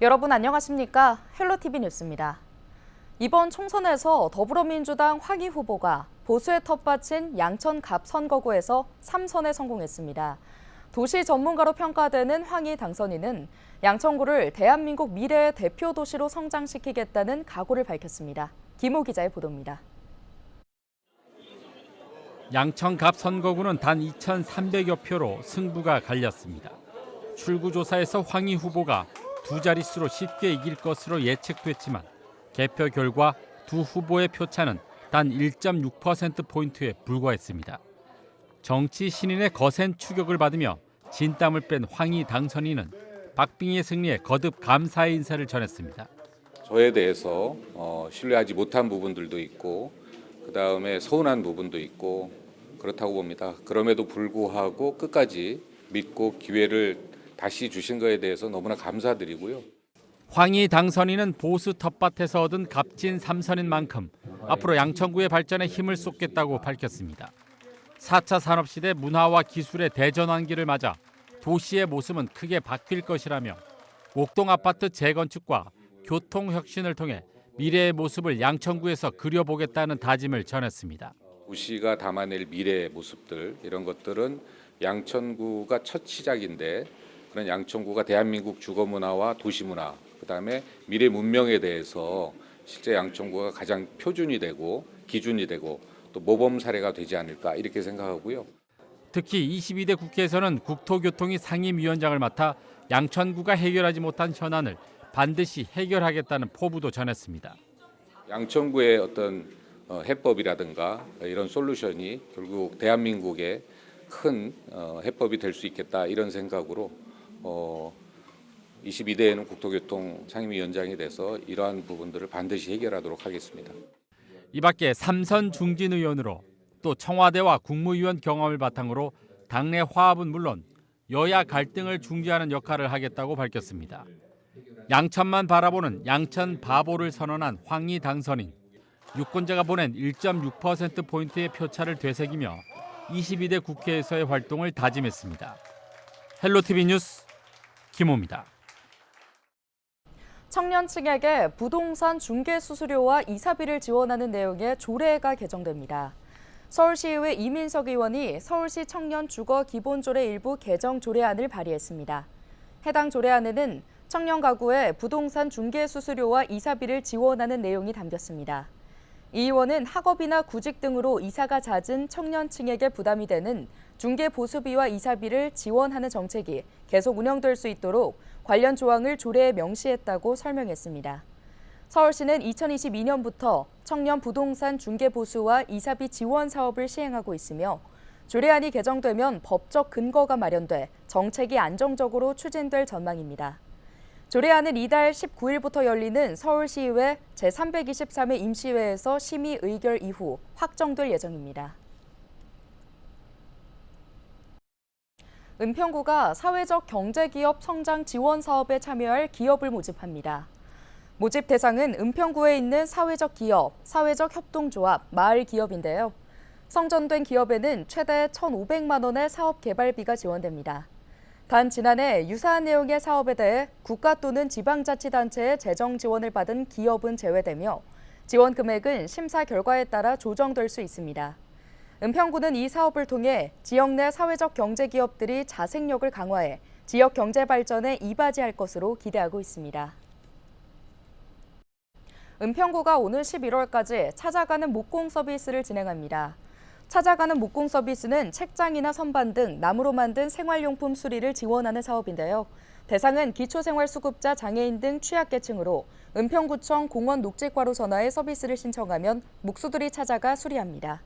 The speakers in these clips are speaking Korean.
여러분 안녕하십니까? 헬로티비 뉴스입니다. 이번 총선에서 더불어민주당 황희 후보가 보수의 텃밭인 양천갑 선거구에서 3선에 성공했습니다. 도시 전문가로 평가되는 황희 당선인은 양천구를 대한민국 미래의 대표 도시로 성장시키겠다는 각오를 밝혔습니다. 김호 기자의 보도입니다. 양천갑 선거구는 단 2,300여 표로 승부가 갈렸습니다. 출구조사에서 황희 후보가 두 자릿수로 쉽게 이길 것으로 예측됐지만 개표 결과 두 후보의 표차는 단 1.6%포인트에 불과했습니다. 정치 신인의 거센 추격을 받으며 진땀을 뺀 황희 당선인은 박빙의 승리에 거듭 감사의 인사를 전했습니다. 저에 대해서 신뢰하지 못한 부분들도 있고 그다음에 서운한 부분도 있고 그렇다고 봅니다. 그럼에도 불구하고 끝까지 믿고 기회를 다시 주신 것에 대해서 너무나 감사드리고요. 황희 당선인은 보수 텃밭에서 얻은 값진 3선인 만큼 앞으로 양천구의 발전에 힘을 쏟겠다고 밝혔습니다. 4차 산업시대 문화와 기술의 대전환기를 맞아 도시의 모습은 크게 바뀔 것이라며 옥동 아파트 재건축과 교통혁신을 통해 미래의 모습을 양천구에서 그려보겠다는 다짐을 전했습니다. 도시가 담아낼 미래의 모습들 이런 것들은 양천구가 첫 시작인데 그런 양천구가 대한민국 주거문화와 도시문화 그다음에 미래 문명에 대해서 실제 양천구가 가장 표준이 되고 기준이 되고 또 모범 사례가 되지 않을까 이렇게 생각하고요. 특히 22대 국회에서는 국토교통위 상임위원장을 맡아 양천구가 해결하지 못한 현안을 반드시 해결하겠다는 포부도 전했습니다. 양천구의 어떤 해법이라든가 이런 솔루션이 결국 대한민국의 큰 해법이 될 수 있겠다 이런 생각으로 22대에는 국토교통 상임위원장이 돼서 이러한 부분들을 반드시 해결하도록 하겠습니다. 이 밖에 3선 중진 의원으로 또 청와대와 국무위원 경험을 바탕으로 당내 화합은 물론 여야 갈등을 중재하는 역할을 하겠다고 밝혔습니다. 양천만 바라보는 양천 바보를 선언한 황희 당선인. 유권자가 보낸 1.6%포인트의 표차를 되새기며 22대 국회에서의 활동을 다짐했습니다. 헬로티비 뉴스 김호입니다. 청년층에게 부동산 중개 수수료와 이사비를 지원하는 내용의 조례가 개정됩니다. 서울시의회 이민석 의원이 서울시 청년 주거 기본조례 일부 개정 조례안을 발의했습니다. 해당 조례안에는 청년 가구에 부동산 중개 수수료와 이사비를 지원하는 내용이 담겼습니다. 이 의원은 학업이나 구직 등으로 이사가 잦은 청년층에게 부담이 되는 중개 보수비와 이사비를 지원하는 정책이 계속 운영될 수 있도록 관련 조항을 조례에 명시했다고 설명했습니다. 서울시는 2022년부터 청년 부동산 중개 보수와 이사비 지원 사업을 시행하고 있으며 조례안이 개정되면 법적 근거가 마련돼 정책이 안정적으로 추진될 전망입니다. 조례안은 이달 19일부터 열리는 서울시의회 제323회 임시회에서 심의 의결 이후 확정될 예정입니다. 은평구가 사회적 경제기업 성장 지원 사업에 참여할 기업을 모집합니다. 모집 대상은 은평구에 있는 사회적 기업, 사회적 협동조합, 마을 기업인데요. 성전된 기업에는 최대 1,500만 원의 사업 개발비가 지원됩니다. 단 지난해 유사한 내용의 사업에 대해 국가 또는 지방자치단체의 재정 지원을 받은 기업은 제외되며 지원 금액은 심사 결과에 따라 조정될 수 있습니다. 은평구는 이 사업을 통해 지역 내 사회적 경제기업들이 자생력을 강화해 지역 경제 발전에 이바지할 것으로 기대하고 있습니다. 은평구가 오늘 11월까지 찾아가는 목공 서비스를 진행합니다. 찾아가는 목공 서비스는 책장이나 선반 등 나무로 만든 생활용품 수리를 지원하는 사업인데요. 대상은 기초생활수급자, 장애인 등 취약계층으로 은평구청 공원 녹지과로 전화해 서비스를 신청하면 목수들이 찾아가 수리합니다.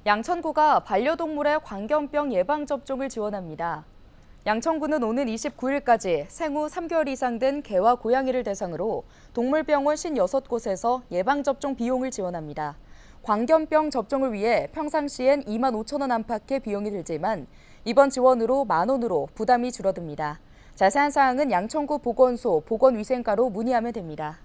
양천구가 반려동물의 광견병 예방접종을 지원합니다. 양천구는 오는 29일까지 생후 3개월 이상 된 개와 고양이를 대상으로 동물병원 56곳에서 예방접종 비용을 지원합니다. 광견병 접종을 위해 평상시엔 2만 5천 원 안팎의 비용이 들지만 이번 지원으로 만 원으로 부담이 줄어듭니다. 자세한 사항은 양천구 보건소 보건위생과로 문의하면 됩니다.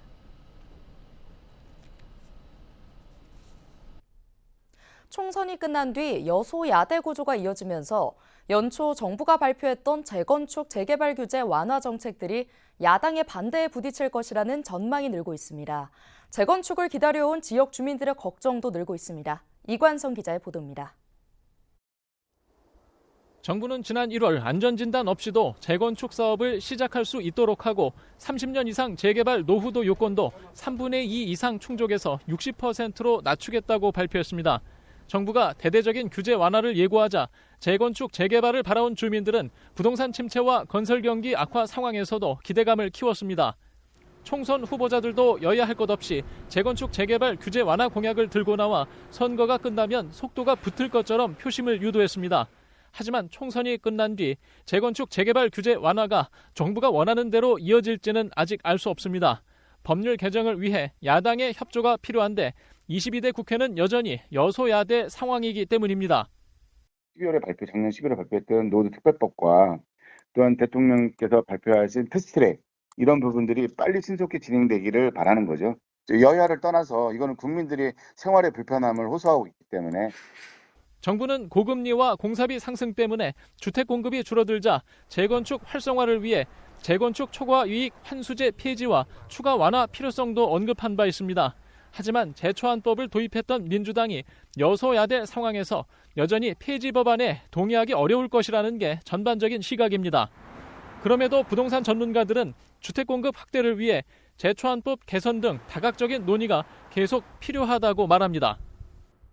총선이 끝난 뒤 여소야대 구조가 이어지면서 연초 정부가 발표했던 재건축 재개발 규제 완화 정책들이 야당의 반대에 부딪힐 것이라는 전망이 늘고 있습니다. 재건축을 기다려온 지역 주민들의 걱정도 늘고 있습니다. 이관성 기자의 보도입니다. 정부는 지난 1월 안전진단 없이도 재건축 사업을 시작할 수 있도록 하고 30년 이상 재개발 노후도 요건도 3분의 2 이상 충족해서 60%로 낮추겠다고 발표했습니다. 정부가 대대적인 규제 완화를 예고하자 재건축 재개발을 바라온 주민들은 부동산 침체와 건설 경기 악화 상황에서도 기대감을 키웠습니다. 총선 후보자들도 여야 할 것 없이 재건축 재개발 규제 완화 공약을 들고 나와 선거가 끝나면 속도가 붙을 것처럼 표심을 유도했습니다. 하지만 총선이 끝난 뒤 재건축 재개발 규제 완화가 정부가 원하는 대로 이어질지는 아직 알 수 없습니다. 법률 개정을 위해 야당의 협조가 필요한데 22대 국회는 여전히 여소야대 상황이기 때문입니다. 작년 12월에 발표했던 노드 특별법과 또한 대통령께서 발표하신 패스트트랙 이런 부분들이 빨리 신속히 진행되기를 바라는 거죠. 여야를 떠나서 이거는 국민들이 생활의 불편함을 호소하고 있기 때문에 정부는 고금리와 공사비 상승 때문에 주택 공급이 줄어들자 재건축 활성화를 위해 재건축 초과 이익 환수제 폐지와 추가 완화 필요성도 언급한 바 있습니다. 하지만 재초안법을 도입했던 민주당이 여소야대 상황에서 여전히 폐지 법안에 동의하기 어려울 것이라는 게 전반적인 시각입니다. 그럼에도 부동산 전문가들은 주택 공급 확대를 위해 재초안법 개선 등 다각적인 논의가 계속 필요하다고 말합니다.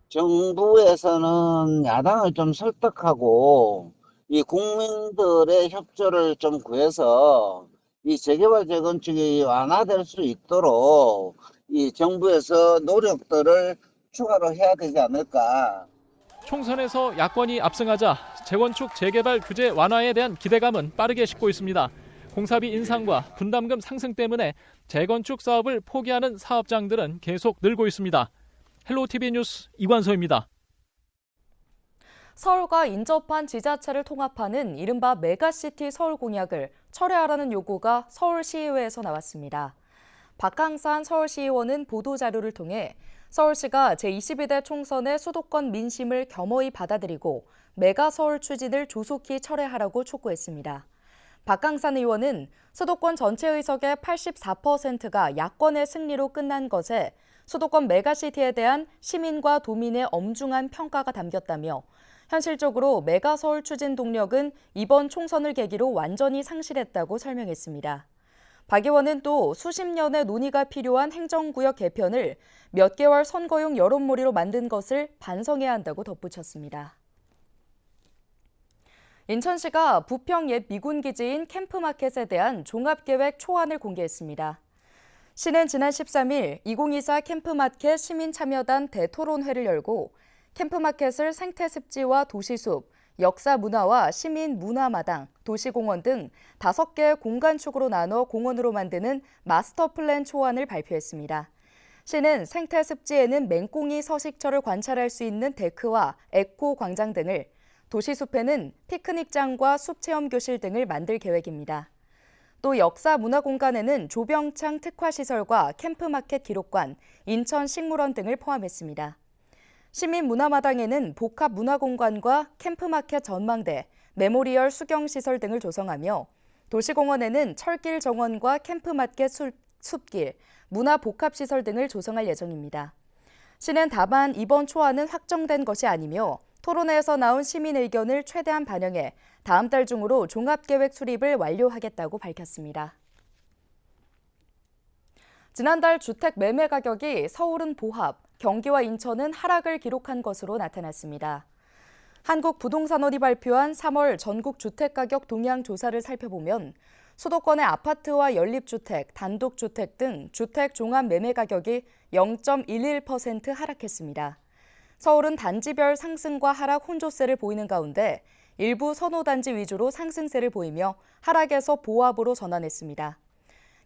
정부에서는 야당을 좀 설득하고 이 국민들의 협조를 좀 구해서 이 재개발 재건축이 완화될 수 있도록 이 정부에서 노력들을 추가로 해야 되지 않을까. 총선에서 야권이 압승하자 재건축 재개발 규제 완화에 대한 기대감은 빠르게 식고 있습니다. 공사비 인상과 분담금 상승 때문에 재건축 사업을 포기하는 사업장들은 계속 늘고 있습니다. 헬로티비 뉴스 이관서입니다. 서울과 인접한 지자체를 통합하는 이른바 메가시티 서울 공약을 철회하라는 요구가 서울시의회에서 나왔습니다. 박항산 서울시의원은 보도자료를 통해 서울시가 제22대 총선의 수도권 민심을 겸허히 받아들이고 메가서울 추진을 조속히 철회하라고 촉구했습니다. 박항산 의원은 수도권 전체 의석의 84%가 야권의 승리로 끝난 것에 수도권 메가시티에 대한 시민과 도민의 엄중한 평가가 담겼다며 현실적으로 메가서울 추진 동력은 이번 총선을 계기로 완전히 상실했다고 설명했습니다. 박 의원은 또 수십 년의 논의가 필요한 행정구역 개편을 몇 개월 선거용 여론몰이로 만든 것을 반성해야 한다고 덧붙였습니다. 인천시가 부평 옛 미군기지인 캠프마켓에 대한 종합계획 초안을 공개했습니다. 시는 지난 13일 2024 캠프마켓 시민참여단 대토론회를 열고 캠프마켓을 생태습지와 도시숲, 역사문화와 시민문화마당, 도시공원 등 5개의 공간축으로 나눠 공원으로 만드는 마스터플랜 초안을 발표했습니다. 시는 생태습지에는 맹꽁이 서식처를 관찰할 수 있는 데크와 에코 광장 등을, 도시숲에는 피크닉장과 숲체험교실 등을 만들 계획입니다. 또 역사문화공간에는 조병창 특화시설과 캠프마켓 기록관, 인천식물원 등을 포함했습니다. 시민문화마당에는 복합문화공간과 캠프마켓 전망대, 메모리얼 수경시설 등을 조성하며 도시공원에는 철길 정원과 캠프마켓 숲길, 문화복합시설 등을 조성할 예정입니다. 시는 다만 이번 초안은 확정된 것이 아니며 토론회에서 나온 시민 의견을 최대한 반영해 다음 달 중으로 종합계획 수립을 완료하겠다고 밝혔습니다. 지난달 주택 매매 가격이 서울은 보합, 경기와 인천은 하락을 기록한 것으로 나타났습니다. 한국부동산원이 발표한 3월 전국 주택가격 동향 조사를 살펴보면 수도권의 아파트와 연립주택, 단독주택 등 주택 종합 매매 가격이 0.11% 하락했습니다. 서울은 단지별 상승과 하락 혼조세를 보이는 가운데 일부 선호단지 위주로 상승세를 보이며 하락에서 보합으로 전환했습니다.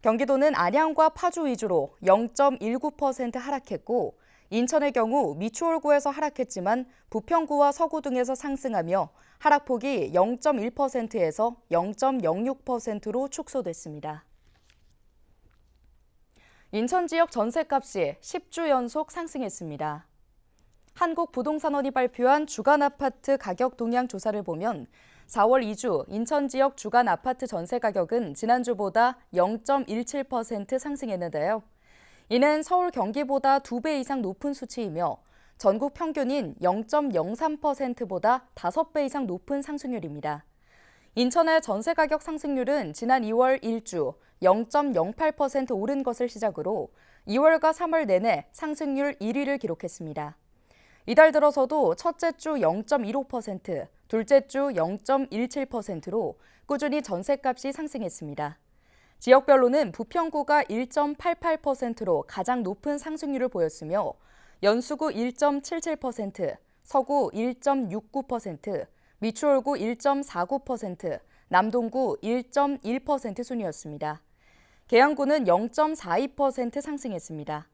경기도는 안양과 파주 위주로 0.19% 하락했고 인천의 경우 미추홀구에서 하락했지만 부평구와 서구 등에서 상승하며 하락폭이 0.1%에서 0.06%로 축소됐습니다. 인천 지역 전셋값이 10주 연속 상승했습니다. 한국부동산원이 발표한 주간 아파트 가격 동향 조사를 보면 4월 2주 인천 지역 주간 아파트 전세 가격은 지난주보다 0.17% 상승했는데요. 이는 서울 경기보다 2배 이상 높은 수치이며 전국 평균인 0.03%보다 5배 이상 높은 상승률입니다. 인천의 전세 가격 상승률은 지난 2월 1주 0.08% 오른 것을 시작으로 2월과 3월 내내 상승률 1위를 기록했습니다. 이달 들어서도 첫째 주 0.15%, 둘째 주 0.17%로 꾸준히 전세값이 상승했습니다. 지역별로는 부평구가 1.88%로 가장 높은 상승률을 보였으며 연수구 1.77%, 서구 1.69%, 미추홀구 1.49%, 남동구 1.1% 순이었습니다. 계양구는 0.42% 상승했습니다.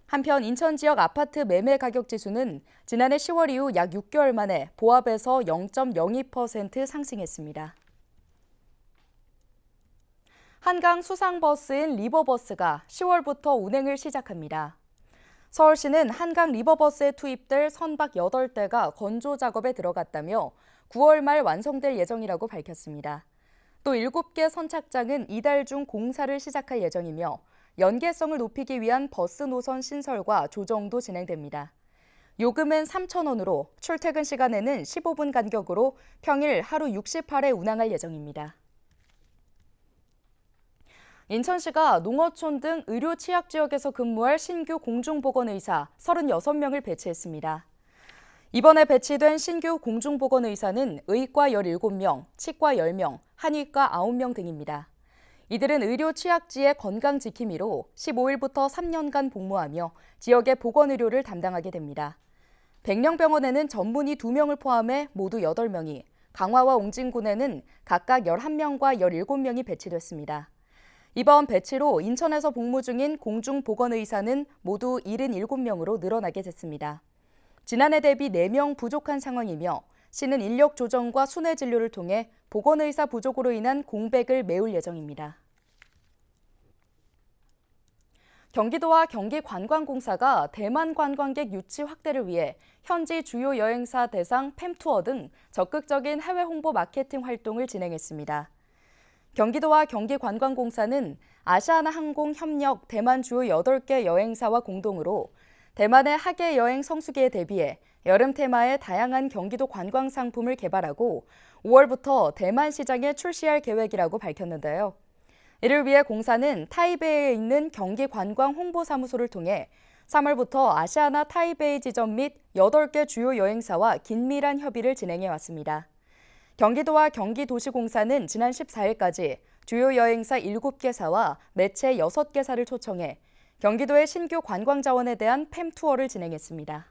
한편 인천 지역 아파트 매매 가격 지수는 지난해 10월 이후 약 6개월 만에 보합에서 0.02% 상승했습니다. 한강 수상버스인 리버버스가 10월부터 운행을 시작합니다. 서울시는 한강 리버버스에 투입될 선박 8대가 건조 작업에 들어갔다며 9월 말 완성될 예정이라고 밝혔습니다. 또 7개 선착장은 이달 중 공사를 시작할 예정이며 연계성을 높이기 위한 버스 노선 신설과 조정도 진행됩니다. 요금은 3,000원으로 출퇴근 시간에는 15분 간격으로 평일 하루 68회 운항할 예정입니다. 인천시가 농어촌 등 의료 취약 지역에서 근무할 신규 공중보건의사 36명을 배치했습니다. 이번에 배치된 신규 공중보건의사는 의과 17명, 치과 10명, 한의과 9명 등입니다. 이들은 의료 취약지의 건강 지킴이로 15일부터 3년간 복무하며 지역의 보건의료를 담당하게 됩니다. 백령병원에는 전문의 2명을 포함해 모두 8명이, 강화와 옹진군에는 각각 11명과 17명이 배치됐습니다. 이번 배치로 인천에서 복무 중인 공중보건의사는 모두 77명으로 늘어나게 됐습니다. 지난해 대비 4명 부족한 상황이며 시는 인력 조정과 순회 진료를 통해 보건의사 부족으로 인한 공백을 메울 예정입니다. 경기도와 경기관광공사가 대만 관광객 유치 확대를 위해 현지 주요 여행사 대상 팸투어 등 적극적인 해외 홍보 마케팅 활동을 진행했습니다. 경기도와 경기관광공사는 아시아나항공 협력 대만 주요 8개 여행사와 공동으로 대만의 하계 여행 성수기에 대비해 여름 테마의 다양한 경기도 관광 상품을 개발하고 5월부터 대만 시장에 출시할 계획이라고 밝혔는데요. 이를 위해 공사는 타이베이에 있는 경기관광 홍보사무소를 통해 3월부터 아시아나 타이베이 지점 및 8개 주요 여행사와 긴밀한 협의를 진행해 왔습니다. 경기도와 경기도시공사는 지난 14일까지 주요 여행사 7개사와 매체 6개사를 초청해 경기도의 신규 관광 자원에 대한 팸투어를 진행했습니다.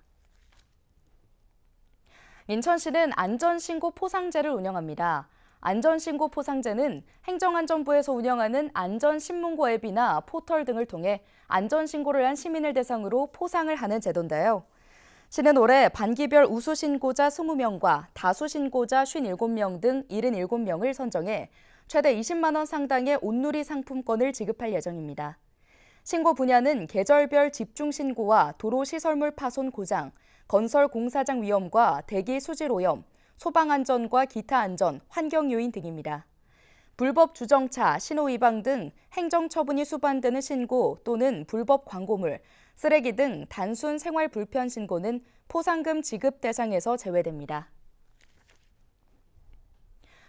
인천시는 안전신고 포상제를 운영합니다. 안전신고 포상제는 행정안전부에서 운영하는 안전신문고 앱이나 포털 등을 통해 안전신고를 한 시민을 대상으로 포상을 하는 제도인데요. 시는 올해 반기별 우수신고자 20명과 다수신고자 57명 등 77명을 선정해 최대 20만 원 상당의 온누리 상품권을 지급할 예정입니다. 신고 분야는 계절별 집중신고와 도로시설물 파손 고장, 건설 공사장 위험과 대기 수질 오염, 소방안전과 기타 안전, 환경요인 등입니다. 불법 주정차, 신호위반 등 행정처분이 수반되는 신고 또는 불법 광고물, 쓰레기 등 단순 생활 불편 신고는 포상금 지급 대상에서 제외됩니다.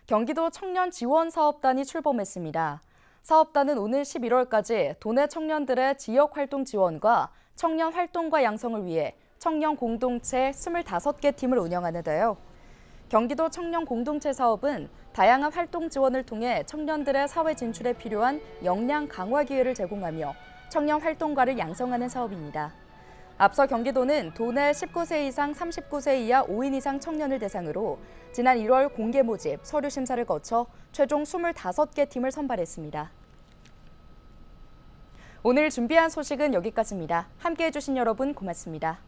경기도 청년 지원 사업단이 출범했습니다. 사업단은 오늘 11월까지 도내 청년들의 지역활동 지원과 청년 활동과 양성을 위해 청년 공동체 25개 팀을 운영하는데요. 경기도 청년 공동체 사업은 다양한 활동 지원을 통해 청년들의 사회 진출에 필요한 역량 강화 기회를 제공하며 청년 활동가를 양성하는 사업입니다. 앞서 경기도는 도내 19세 이상 39세 이하 5인 이상 청년을 대상으로 지난 1월 공개 모집, 서류 심사를 거쳐 최종 25개 팀을 선발했습니다. 오늘 준비한 소식은 여기까지입니다. 함께해 주신 여러분 고맙습니다.